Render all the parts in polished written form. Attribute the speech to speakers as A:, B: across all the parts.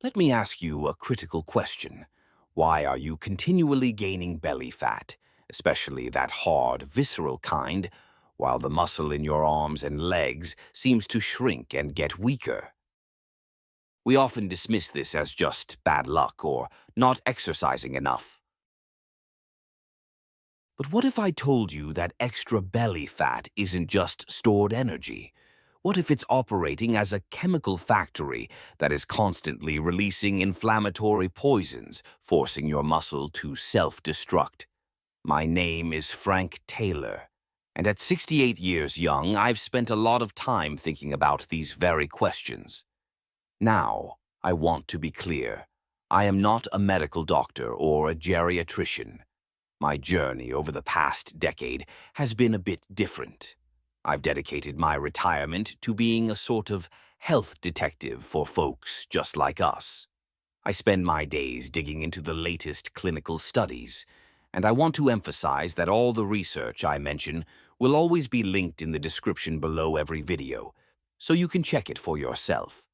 A: Let me ask you a critical question. Why are you continually gaining belly fat, especially that hard, visceral kind, while the muscle in your arms and legs seems to shrink and get weaker? We often dismiss this as just bad luck or not exercising enough. But what if I told you that extra belly fat isn't just stored energy? What if it's operating as a chemical factory that is constantly releasing inflammatory poisons, forcing your muscle to self-destruct? My name is Frank Taylor, and at 68 years young, I've spent a lot of time thinking about these very questions. Now, I want to be clear. I am not a medical doctor or a geriatrician. My journey over the past decade has been a bit different. I've dedicated my retirement to being a sort of health detective for folks just like us. I spend my days digging into the latest clinical studies, and I want to emphasize that all the research I mention will always be linked in the description below every video, so you can check it for yourself.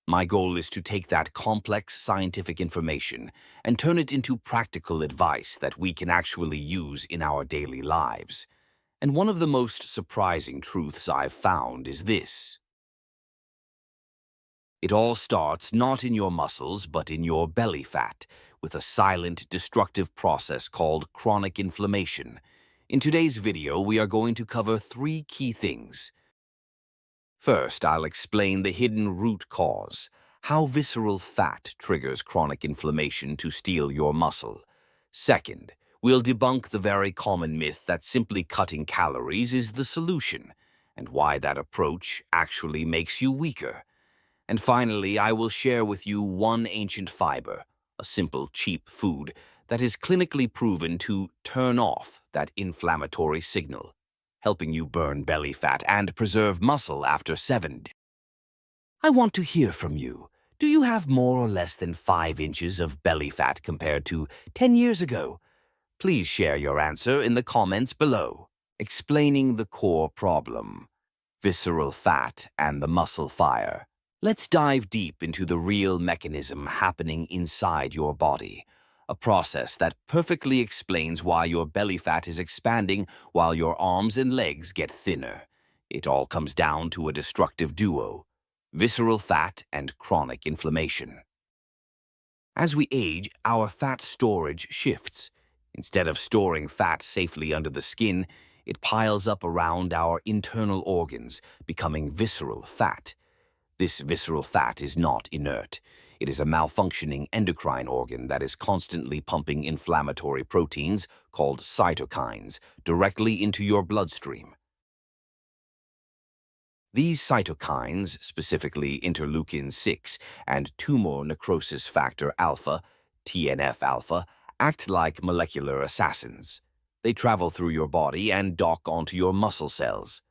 A: My goal is to take that complex scientific information and turn it into practical advice that we can actually use in our daily lives. And one of the most surprising truths I've found is this. It all starts not in your muscles, but in your belly fat, with a silent, destructive process called chronic inflammation. In today's video, we are going to cover three key things. First, I'll explain the hidden root cause, how visceral fat triggers chronic inflammation to steal your muscle. Second, we'll debunk the very common myth that simply cutting calories is the solution, and why that approach actually makes you weaker. And finally, I will share with you one ancient fiber, a simple, cheap food that is clinically proven to turn off that inflammatory signal, helping you burn belly fat and preserve muscle after 7 days. I want to hear from you. Do you have more or less than 5 inches of belly fat compared to 10 years ago? Please share your answer in the comments below. Explaining the core problem, visceral fat and the muscle fire. Let's dive deep into the real mechanism happening inside your body, a process that perfectly explains why your belly fat is expanding while your arms and legs get thinner. It all comes down to a destructive duo, visceral fat and chronic inflammation. As we age, our fat storage shifts. Instead of storing fat safely under the skin, it piles up around our internal organs, becoming visceral fat. This visceral fat is not inert. It is a malfunctioning endocrine organ that is constantly pumping inflammatory proteins, called cytokines, directly into your bloodstream. These cytokines, specifically interleukin-6 and tumor necrosis factor alpha, TNF-alpha, act like molecular assassins. They travel through your body and dock onto your muscle cells.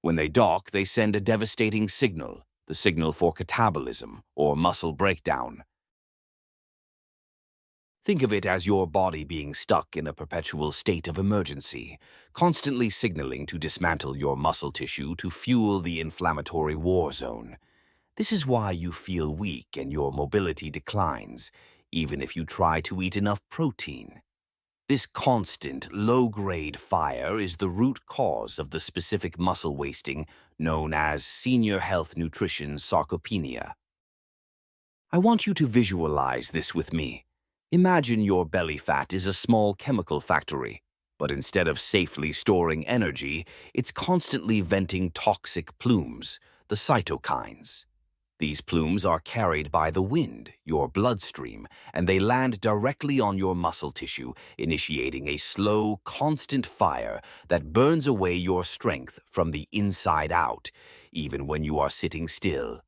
A: When they dock, they send a devastating signal, the signal for catabolism, or muscle breakdown. Think of it as your body being stuck in a perpetual state of emergency, constantly signaling to dismantle your muscle tissue to fuel the inflammatory war zone. This is why you feel weak and your mobility declines, even if you try to eat enough protein. This constant, low-grade fire is the root cause of the specific muscle wasting known as senior health nutrition sarcopenia. I want you to visualize this with me. Imagine your belly fat is a small chemical factory, but instead of safely storing energy, it's constantly venting toxic plumes, the cytokines. These plumes are carried by the wind, your bloodstream, and they land directly on your muscle tissue, initiating a slow, constant fire that burns away your strength from the inside out, even when you are sitting still.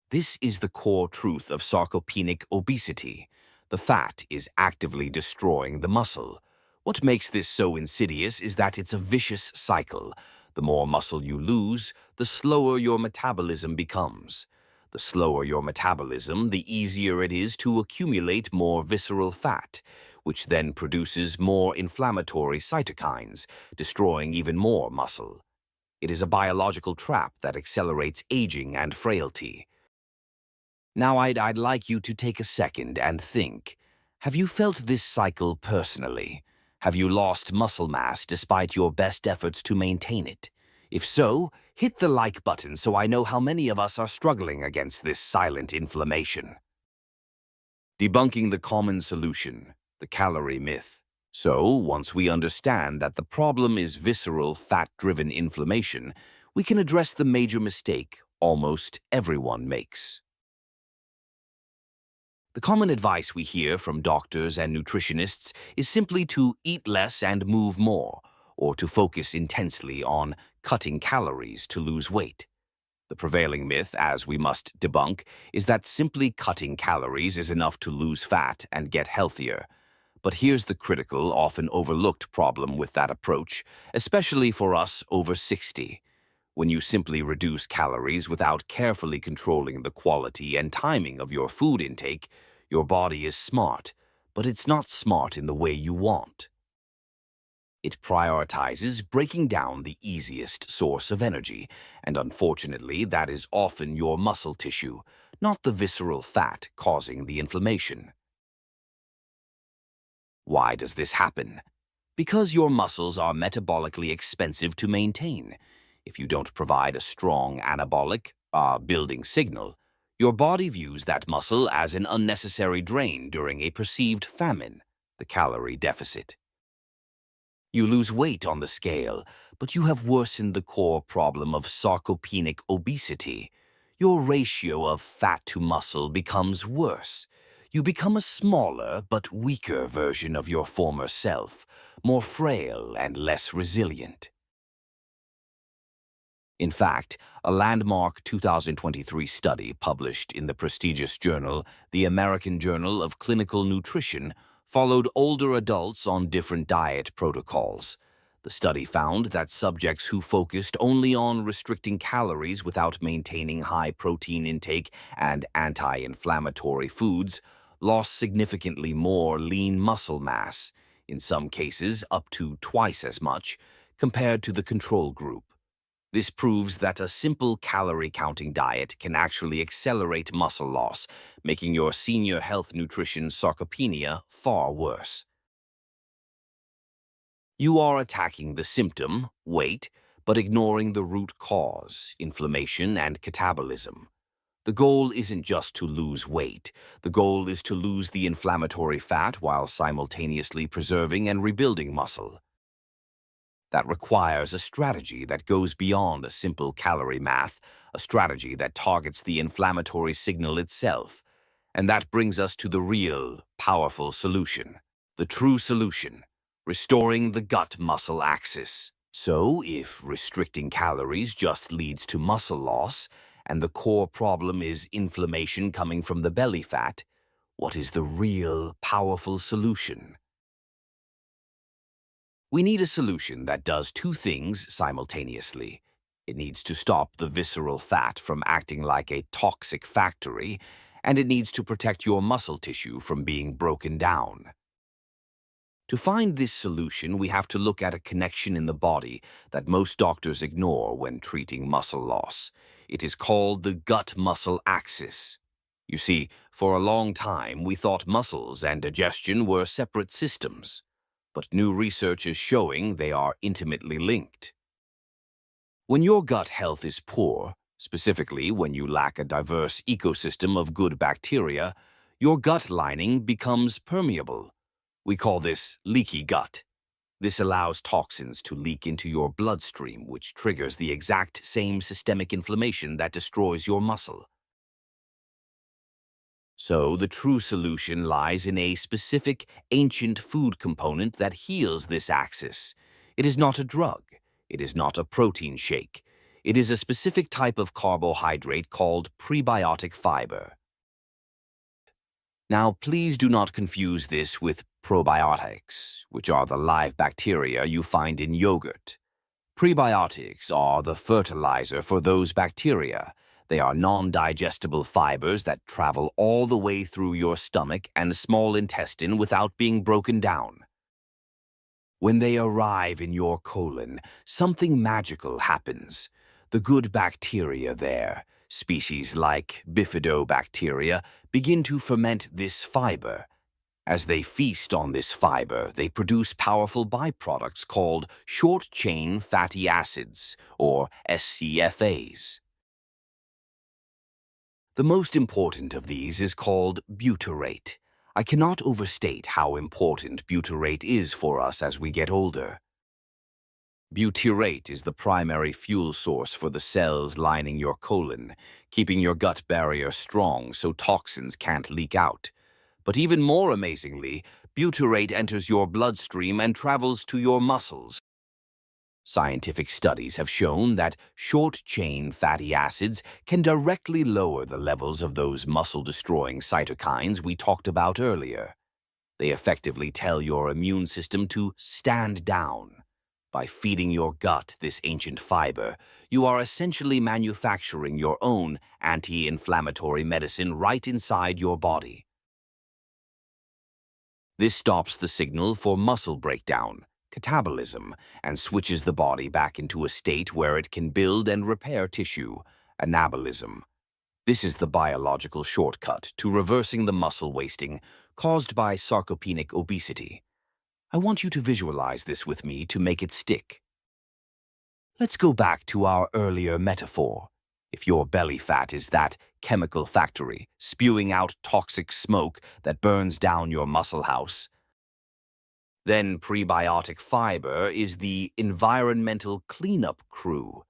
A: This is the core truth of sarcopenic obesity. The fat is actively destroying the muscle. What makes this so insidious is that it's a vicious cycle. The more muscle you lose, the slower your metabolism becomes. The slower your metabolism, the easier it is to accumulate more visceral fat, which then produces more inflammatory cytokines, destroying even more muscle. It is a biological trap that accelerates aging and frailty. Now I'd like you to take a second and think. Have you felt this cycle personally? Have you lost muscle mass despite your best efforts to maintain it? If so, hit the like button so I know how many of us are struggling against this silent inflammation. Debunking the common solution, the calorie myth. So, once we understand that the problem is visceral, fat-driven inflammation, we can address the major mistake almost everyone makes. The common advice we hear from doctors and nutritionists is simply to eat less and move more, or to focus intensely on cutting calories to lose weight. The prevailing myth, as we must debunk, is that simply cutting calories is enough to lose fat and get healthier. But here's the critical, often overlooked problem with that approach, especially for us over 60. When you simply reduce calories without carefully controlling the quality and timing of your food intake, your body is smart, but it's not smart in the way you want. It prioritizes breaking down the easiest source of energy, and unfortunately, that is often your muscle tissue, not the visceral fat causing the inflammation. Why does this happen? Because your muscles are metabolically expensive to maintain. If you don't provide a strong anabolic, building signal, your body views that muscle as an unnecessary drain during a perceived famine, the calorie deficit. You lose weight on the scale, but you have worsened the core problem of sarcopenic obesity. Your ratio of fat to muscle becomes worse. You become a smaller but weaker version of your former self, more frail and less resilient. In fact, a landmark 2023 study published in the prestigious journal, the American Journal of Clinical Nutrition, followed older adults on different diet protocols. The study found that subjects who focused only on restricting calories without maintaining high protein intake and anti-inflammatory foods lost significantly more lean muscle mass, in some cases up to twice as much, compared to the control group. This proves that a simple calorie-counting diet can actually accelerate muscle loss, making your senior health nutrition sarcopenia far worse. You are attacking the symptom, weight, but ignoring the root cause, inflammation and catabolism. The goal isn't just to lose weight. The goal is to lose the inflammatory fat while simultaneously preserving and rebuilding muscle. That requires a strategy that goes beyond a simple calorie math, a strategy that targets the inflammatory signal itself. And that brings us to the real, powerful solution. The true solution, restoring the gut-muscle axis. So, if restricting calories just leads to muscle loss, and the core problem is inflammation coming from the belly fat, what is the real, powerful solution? We need a solution that does two things simultaneously. It needs to stop the visceral fat from acting like a toxic factory, and it needs to protect your muscle tissue from being broken down. To find this solution, we have to look at a connection in the body that most doctors ignore when treating muscle loss. It is called the gut-muscle axis. You see, for a long time, we thought muscles and digestion were separate systems, but new research is showing they are intimately linked. When your gut health is poor, specifically when you lack a diverse ecosystem of good bacteria, your gut lining becomes permeable. We call this leaky gut. This allows toxins to leak into your bloodstream, which triggers the exact same systemic inflammation that destroys your muscle. So, the true solution lies in a specific, ancient food component that heals this axis. It is not a drug. It is not a protein shake. It is a specific type of carbohydrate called prebiotic fiber. Now, please do not confuse this with probiotics, which are the live bacteria you find in yogurt. Prebiotics are the fertilizer for those bacteria. They are non-digestible fibers that travel all the way through your stomach and small intestine without being broken down. When they arrive in your colon, something magical happens. The good bacteria there, Species like bifidobacteria begin to ferment this fiber. As they feast on this fiber, they produce powerful byproducts called short-chain fatty acids, or SCFAs. The most important of these is called butyrate. I cannot overstate how important butyrate is for us as we get older. Butyrate is the primary fuel source for the cells lining your colon, keeping your gut barrier strong so toxins can't leak out. But even more amazingly, butyrate enters your bloodstream and travels to your muscles. Scientific studies have shown that short-chain fatty acids can directly lower the levels of those muscle-destroying cytokines we talked about earlier. They effectively tell your immune system to stand down. By feeding your gut this ancient fiber, you are essentially manufacturing your own anti-inflammatory medicine right inside your body. This stops the signal for muscle breakdown, catabolism, and switches the body back into a state where it can build and repair tissue, anabolism. This is the biological shortcut to reversing the muscle wasting caused by sarcopenic obesity. I want you to visualize this with me to make it stick. Let's go back to our earlier metaphor. If your belly fat is that chemical factory spewing out toxic smoke that burns down your muscle house, then prebiotic fiber is the environmental cleanup crew.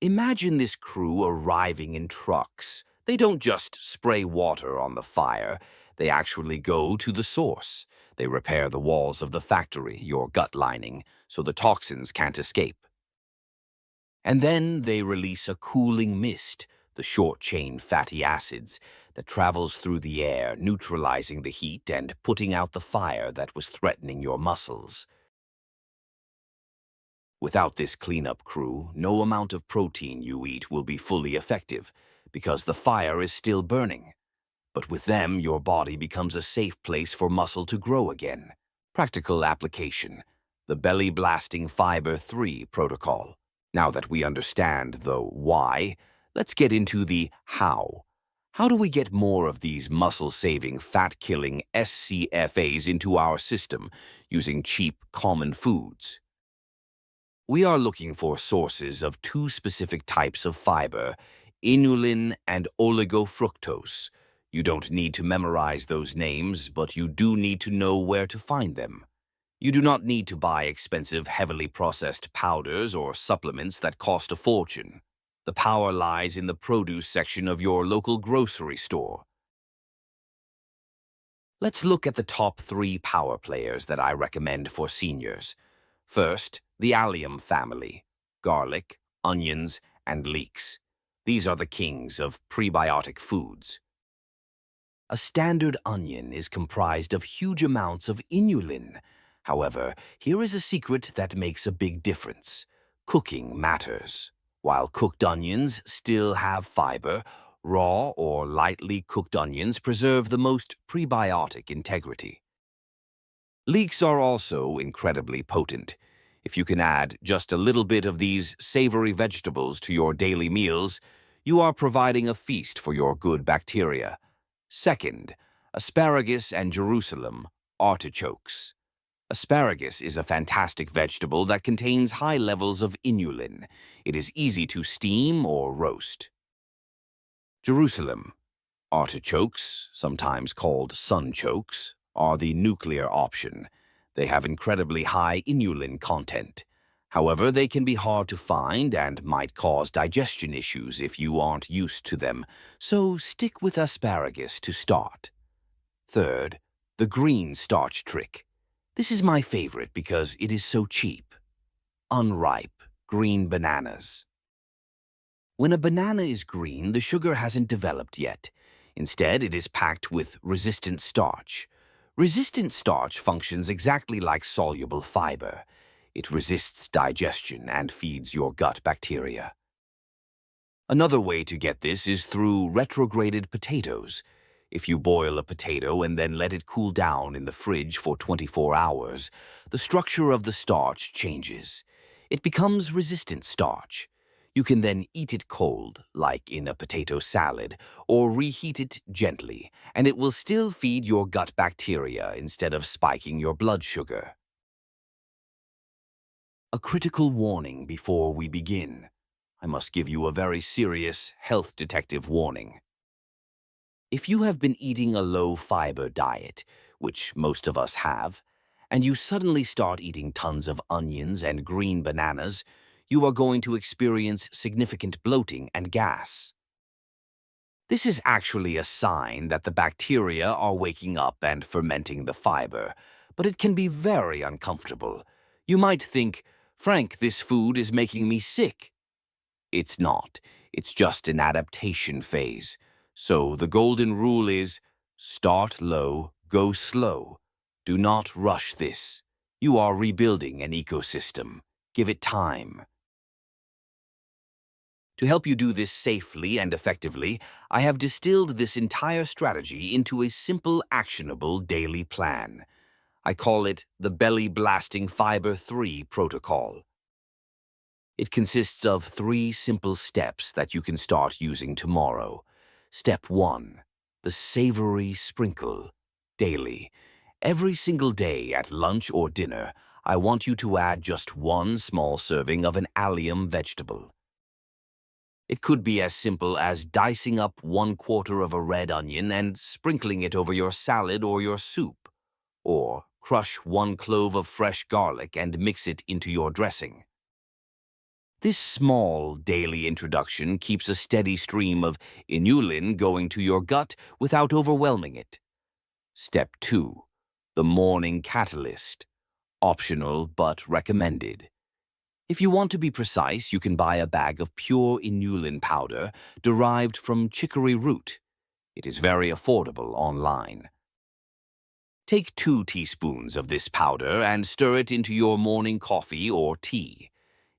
A: Imagine this crew arriving in trucks. They don't just spray water on the fire, they actually go to the source. They repair the walls of the factory, your gut lining, so the toxins can't escape. And then they release a cooling mist, the short-chain fatty acids, that travels through the air, neutralizing the heat and putting out the fire that was threatening your muscles. Without this cleanup crew, no amount of protein you eat will be fully effective, because the fire is still burning. But with them, your body becomes a safe place for muscle to grow again. Practical application: the belly blasting fiber 3 protocol. Now that we understand the why, let's get into the how. How do we get more of these muscle-saving, fat-killing SCFAs into our system using cheap, common foods? We are looking for sources of two specific types of fiber, inulin and oligofructose. You don't need to memorize those names, but you do need to know where to find them. You do not need to buy expensive, heavily processed powders or supplements that cost a fortune. The power lies in the produce section of your local grocery store. Let's look at the top 3 power players that I recommend for seniors. First, the allium family: garlic, onions, and leeks. These are the kings of prebiotic foods. A standard onion is comprised of huge amounts of inulin. However, here is a secret that makes a big difference. Cooking matters. While cooked onions still have fiber, raw or lightly cooked onions preserve the most prebiotic integrity. Leeks are also incredibly potent. If you can add just a little bit of these savory vegetables to your daily meals, you are providing a feast for your good bacteria. Second, asparagus and Jerusalem artichokes. Asparagus is a fantastic vegetable that contains high levels of inulin. It is easy to steam or roast. Jerusalem artichokes, sometimes called sunchokes, are the nuclear option. They have incredibly high inulin content. However, they can be hard to find and might cause digestion issues if you aren't used to them, so stick with asparagus to start. Third, the green starch trick. This is my favorite because it is so cheap. Unripe green bananas. When a banana is green, the sugar hasn't developed yet. Instead, it is packed with resistant starch. Resistant starch functions exactly like soluble fiber. It resists digestion and feeds your gut bacteria. Another way to get this is through retrograded potatoes. If you boil a potato and then let it cool down in the fridge for 24 hours, the structure of the starch changes. It becomes resistant starch. You can then eat it cold, like in a potato salad, or reheat it gently, and it will still feed your gut bacteria instead of spiking your blood sugar. A critical warning before we begin. I must give you a very serious health detective warning. If you have been eating a low-fiber diet, which most of us have, and you suddenly start eating tons of onions and green bananas, you are going to experience significant bloating and gas. This is actually a sign that the bacteria are waking up and fermenting the fiber, but it can be very uncomfortable. You might think, Frank, this food is making me sick. It's not. It's just an adaptation phase. So the golden rule is start low, go slow. Do not rush this. You are rebuilding an ecosystem. Give it time. To help you do this safely and effectively, I have distilled this entire strategy into a simple, actionable daily plan. I call it the Belly Blasting Fiber 3 Protocol. It consists of 3 simple steps that you can start using tomorrow. Step 1. The savory sprinkle. Daily. Every single day at lunch or dinner, I want you to add just 1 small serving of an allium vegetable. It could be as simple as dicing up 1/4 of a red onion and sprinkling it over your salad or your soup, or crush 1 clove of fresh garlic and mix it into your dressing. This small daily introduction keeps a steady stream of inulin going to your gut without overwhelming it. Step 2. The morning catalyst. Optional but recommended. If you want to be precise, you can buy a bag of pure inulin powder derived from chicory root. It is very affordable online. Take 2 teaspoons of this powder and stir it into your morning coffee or tea.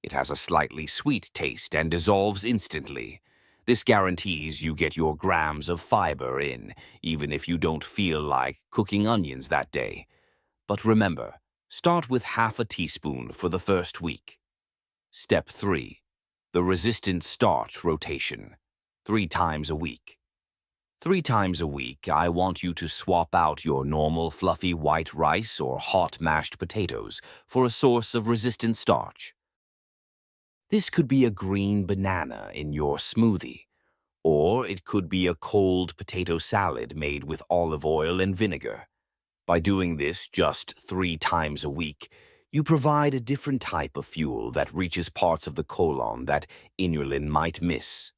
A: It has a slightly sweet taste and dissolves instantly. This guarantees you get your grams of fiber in, even if you don't feel like cooking onions that day. But remember, start with half a teaspoon for the first week. Step 3. The resistant starch rotation. 3 times a week. 3 times a week, I want you to swap out your normal fluffy white rice or hot mashed potatoes for a source of resistant starch. This could be a green banana in your smoothie, or it could be a cold potato salad made with olive oil and vinegar. By doing this just 3 times a week, you provide a different type of fuel that reaches parts of the colon that inulin might miss.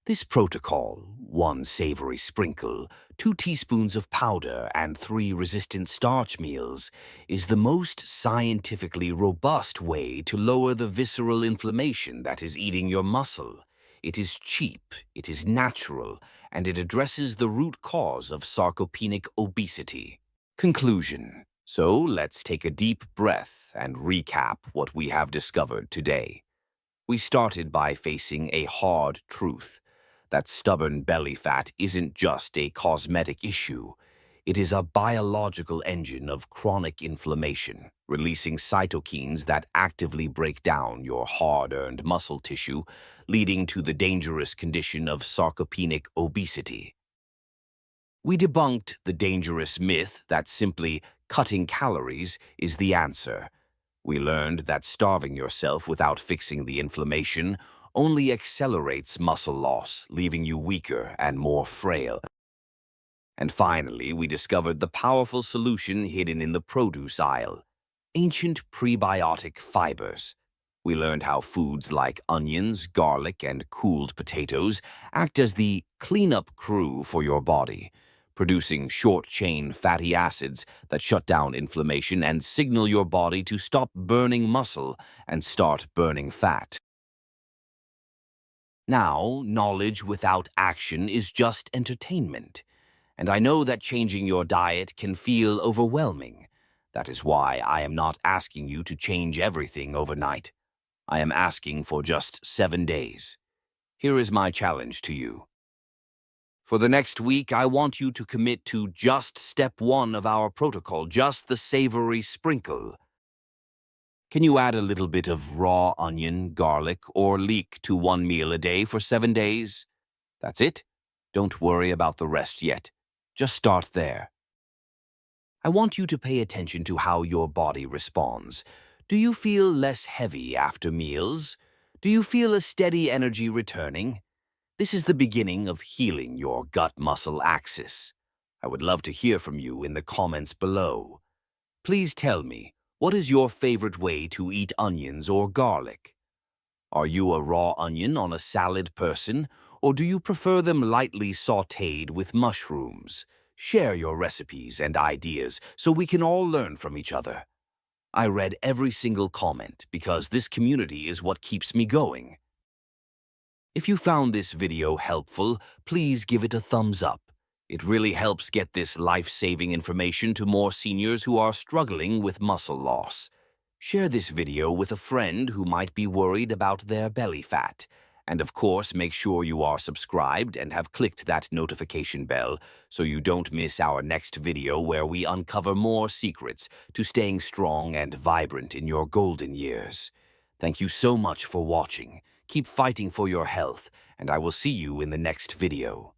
A: This protocol, 1 savory sprinkle, 2 teaspoons of powder, and 3 resistant starch meals, is the most scientifically robust way to lower the visceral inflammation that is eating your muscle. It is cheap, it is natural, and it addresses the root cause of sarcopenic obesity. Conclusion. So let's take a deep breath and recap what we have discovered today. We started by facing a hard truth. That stubborn belly fat isn't just a cosmetic issue. It is a biological engine of chronic inflammation, releasing cytokines that actively break down your hard-earned muscle tissue, leading to the dangerous condition of sarcopenic obesity. We debunked the dangerous myth that simply cutting calories is the answer. We learned that starving yourself without fixing the inflammation only accelerates muscle loss, leaving you weaker and more frail. And finally, we discovered the powerful solution hidden in the produce aisle: ancient prebiotic fibers. We learned how foods like onions, garlic, and cooled potatoes act as the cleanup crew for your body, producing short-chain fatty acids that shut down inflammation and signal your body to stop burning muscle and start burning fat. Now, knowledge without action is just entertainment, and I know that changing your diet can feel overwhelming. That is why I am not asking you to change everything overnight. I am asking for just 7 days. Here is my challenge to you. For the next week, I want you to commit to just step 1 of our protocol, just the savory sprinkle. Can you add a little bit of raw onion, garlic, or leek to one meal a day for 7 days? That's it. Don't worry about the rest yet. Just start there. I want you to pay attention to how your body responds. Do you feel less heavy after meals? Do you feel a steady energy returning? This is the beginning of healing your gut-muscle axis. I would love to hear from you in the comments below. Please tell me, what is your favorite way to eat onions or garlic? Are you a raw onion on a salad person, or do you prefer them lightly sautéed with mushrooms? Share your recipes and ideas so we can all learn from each other. I read every single comment because this community is what keeps me going. If you found this video helpful, please give it a thumbs up. It really helps get this life-saving information to more seniors who are struggling with muscle loss. Share this video with a friend who might be worried about their belly fat. And of course, make sure you are subscribed and have clicked that notification bell so you don't miss our next video where we uncover more secrets to staying strong and vibrant in your golden years. Thank you so much for watching. Keep fighting for your health, and I will see you in the next video.